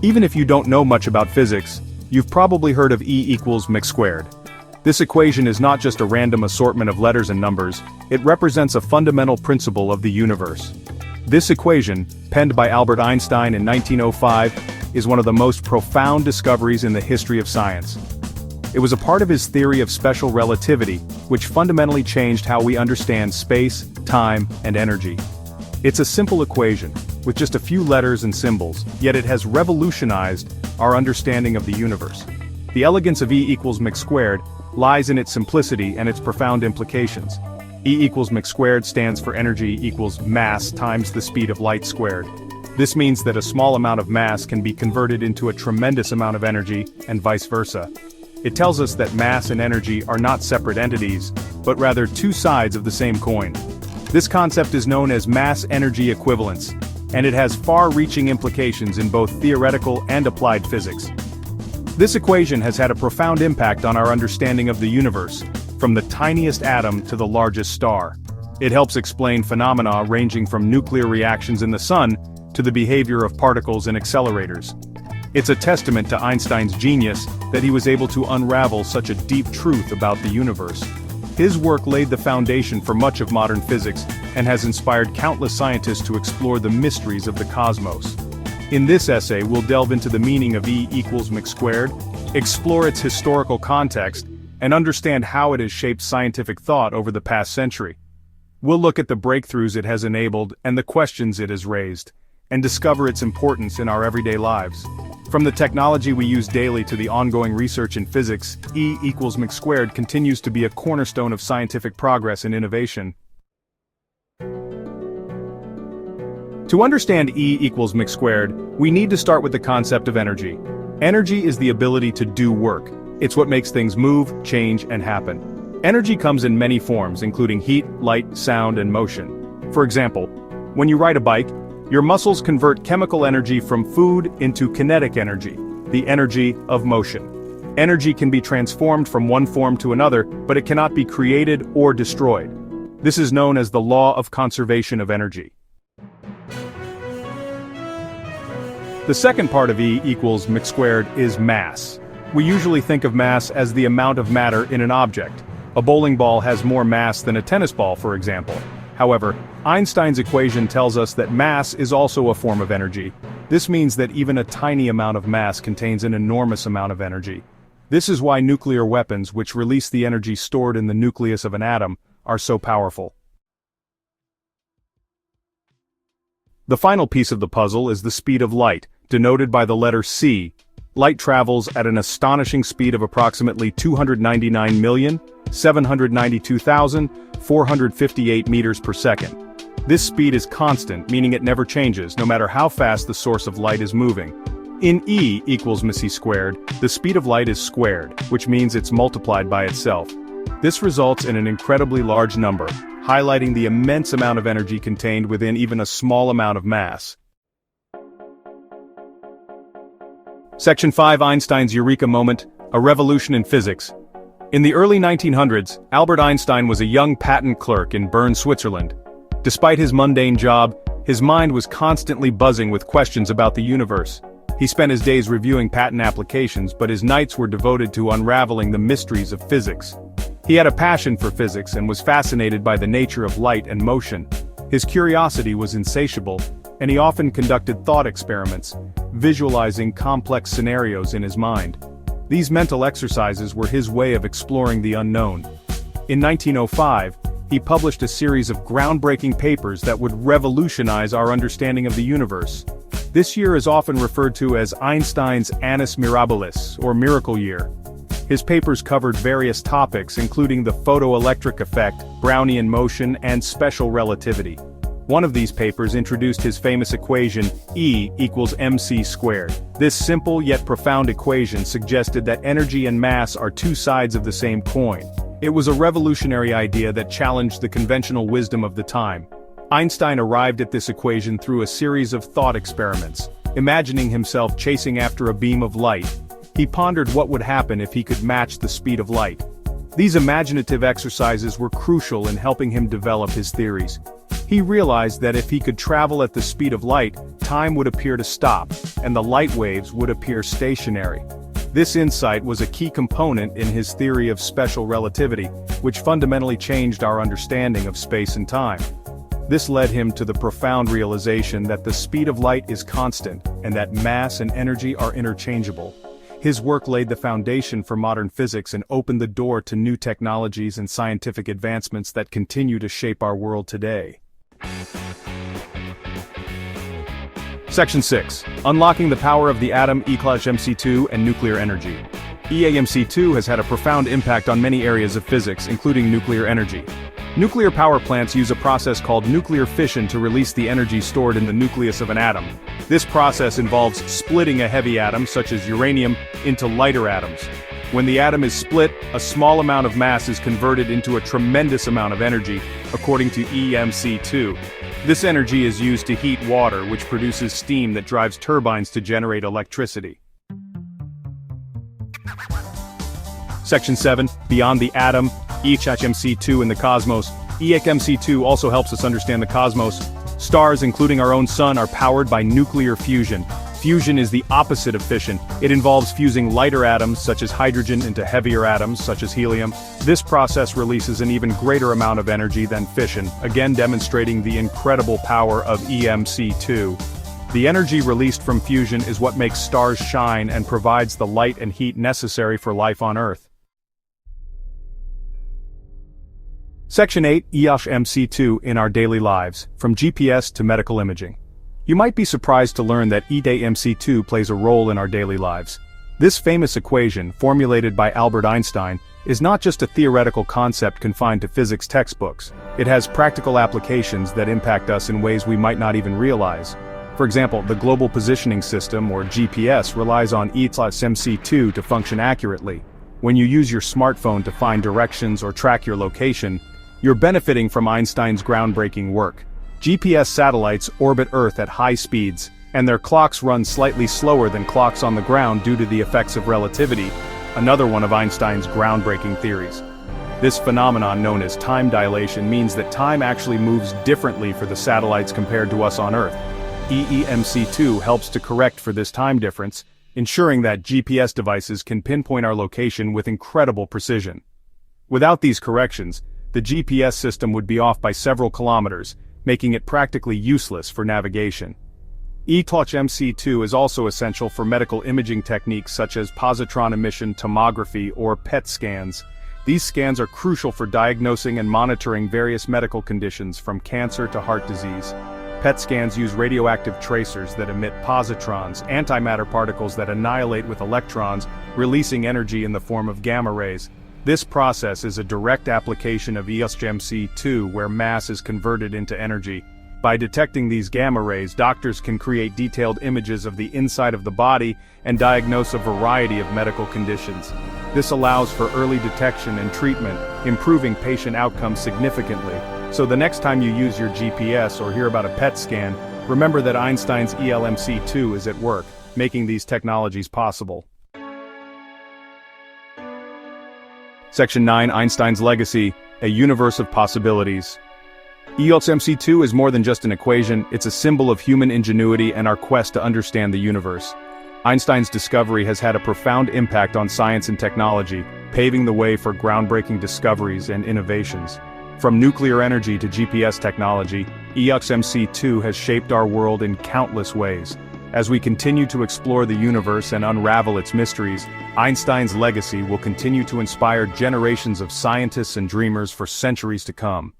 Even if you don't know much about physics, you've probably heard of E equals mc². This equation is not just a random assortment of letters and numbers, it represents a fundamental principle of the universe. This equation, penned by Albert Einstein in 1905, is one of the most profound discoveries in the history of science. It was a part of his theory of special relativity, which fundamentally changed how we understand space, time, and energy. It's a simple equation, with just a few letters and symbols, yet it has revolutionized our understanding of the universe. The elegance of E equals mc² lies in its simplicity and its profound implications. E equals mc² stands for energy equals mass times the speed of light squared. This means that a small amount of mass can be converted into a tremendous amount of energy, and vice versa. It tells us that mass and energy are not separate entities, but rather two sides of the same coin. This concept is known as mass-energy equivalence, and it has far-reaching implications in both theoretical and applied physics. This equation has had a profound impact on our understanding of the universe, from the tiniest atom to the largest star. It helps explain phenomena ranging from nuclear reactions in the sun to the behavior of particles in accelerators. It's a testament to Einstein's genius that he was able to unravel such a deep truth about the universe. His work laid the foundation for much of modern physics and has inspired countless scientists to explore the mysteries of the cosmos. In this essay, we'll delve into the meaning of E equals mc², explore its historical context, and understand how it has shaped scientific thought over the past century. We'll look at the breakthroughs it has enabled and the questions it has raised, and discover its importance in our everyday lives. From the technology we use daily to the ongoing research in physics, E equals mc² continues to be a cornerstone of scientific progress and innovation. To understand E equals mc², we need to start with the concept of energy. Energy is the ability to do work. It's what makes things move, change, and happen. Energy comes in many forms, including heat, light, sound, and motion. For example, when you ride a bike, your muscles convert chemical energy from food into kinetic energy, the energy of motion. Energy can be transformed from one form to another, but it cannot be created or destroyed. This is known as the law of conservation of energy. The second part of E equals mc² is mass. We usually think of mass as the amount of matter in an object. A bowling ball has more mass than a tennis ball, for example. However, Einstein's equation tells us that mass is also a form of energy. This means that even a tiny amount of mass contains an enormous amount of energy. This is why nuclear weapons, which release the energy stored in the nucleus of an atom, are so powerful. The final piece of the puzzle is the speed of light, denoted by the letter c. Light travels at an astonishing speed of approximately 299,792,458 meters per second. This speed is constant, meaning it never changes, no matter how fast the source of light is moving. In E equals mc², the speed of light is squared, which means it's multiplied by itself. This results in an incredibly large number, highlighting the immense amount of energy contained within even a small amount of mass. Section 5: Einstein's Eureka Moment, a revolution in physics. In the early 1900s, Albert Einstein was a young patent clerk in Bern, Switzerland. Despite his mundane job, his mind was constantly buzzing with questions about the universe. He spent his days reviewing patent applications, but his nights were devoted to unraveling the mysteries of physics. He had a passion for physics and was fascinated by the nature of light and motion. His curiosity was insatiable, and he often conducted thought experiments, visualizing complex scenarios in his mind. These mental exercises were his way of exploring the unknown. In 1905, he published a series of groundbreaking papers that would revolutionize our understanding of the universe. This year is often referred to as Einstein's Annus Mirabilis, or Miracle Year. His papers covered various topics including the photoelectric effect, Brownian motion, and special relativity. One of these papers introduced his famous equation, E equals mc². This simple yet profound equation suggested that energy and mass are two sides of the same coin. It was a revolutionary idea that challenged the conventional wisdom of the time. Einstein arrived at this equation through a series of thought experiments. Imagining himself chasing after a beam of light, he pondered what would happen if he could match the speed of light. These imaginative exercises were crucial in helping him develop his theories. He realized that if he could travel at the speed of light, time would appear to stop, and the light waves would appear stationary. This insight was a key component in his theory of special relativity, which fundamentally changed our understanding of space and time. This led him to the profound realization that the speed of light is constant, and that mass and energy are interchangeable. His work laid the foundation for modern physics and opened the door to new technologies and scientific advancements that continue to shape our world today. Section 6. Unlocking the power of the atom, mc² and nuclear energy. mc² has had a profound impact on many areas of physics, including nuclear energy. Nuclear power plants use a process called nuclear fission to release the energy stored in the nucleus of an atom. This process involves splitting a heavy atom, such as uranium, into lighter atoms. When the atom is split, a small amount of mass is converted into a tremendous amount of energy, according to mc². This energy is used to heat water, which produces steam that drives turbines to generate electricity. Section 7. Beyond the atom, mc² in the cosmos. mc² also helps us understand the cosmos. Stars, including our own sun, are powered by nuclear fusion. Fusion is the opposite of fission. It involves fusing lighter atoms, such as hydrogen, into heavier atoms, such as helium. This process releases an even greater amount of energy than fission, again demonstrating the incredible power of mc². The energy released from fusion is what makes stars shine and provides the light and heat necessary for life on Earth. Section 8. mc² in our daily lives, from GPS to medical imaging. You might be surprised to learn that mc² plays a role in our daily lives. This famous equation, formulated by Albert Einstein, is not just a theoretical concept confined to physics textbooks. It has practical applications that impact us in ways we might not even realize. For example, the Global Positioning System, or GPS, relies on mc² to function accurately. When you use your smartphone to find directions or track your location, you're benefiting from Einstein's groundbreaking work. GPS satellites orbit Earth at high speeds, and their clocks run slightly slower than clocks on the ground due to the effects of relativity, another one of Einstein's groundbreaking theories. This phenomenon, known as time dilation, means that time actually moves differently for the satellites compared to us on Earth. mc² helps to correct for this time difference, ensuring that GPS devices can pinpoint our location with incredible precision. Without these corrections, the GPS system would be off by several kilometers, making it practically useless for navigation. mc² is also essential for medical imaging techniques such as positron emission tomography or PET scans. These scans are crucial for diagnosing and monitoring various medical conditions from cancer to heart disease. PET scans use radioactive tracers that emit positrons, antimatter particles that annihilate with electrons, releasing energy in the form of gamma rays. This process is a direct application of mc², where mass is converted into energy. By detecting these gamma rays, doctors can create detailed images of the inside of the body and diagnose a variety of medical conditions. This allows for early detection and treatment, improving patient outcomes significantly. So the next time you use your GPS or hear about a PET scan, remember that Einstein's mc² is at work, making these technologies possible. Section 9. Einstein's legacy, a universe of possibilities. mc² is more than just an equation, it's a symbol of human ingenuity and our quest to understand the universe. Einstein's discovery has had a profound impact on science and technology, paving the way for groundbreaking discoveries and innovations. From nuclear energy to GPS technology, mc² has shaped our world in countless ways. As we continue to explore the universe and unravel its mysteries, Einstein's legacy will continue to inspire generations of scientists and dreamers for centuries to come.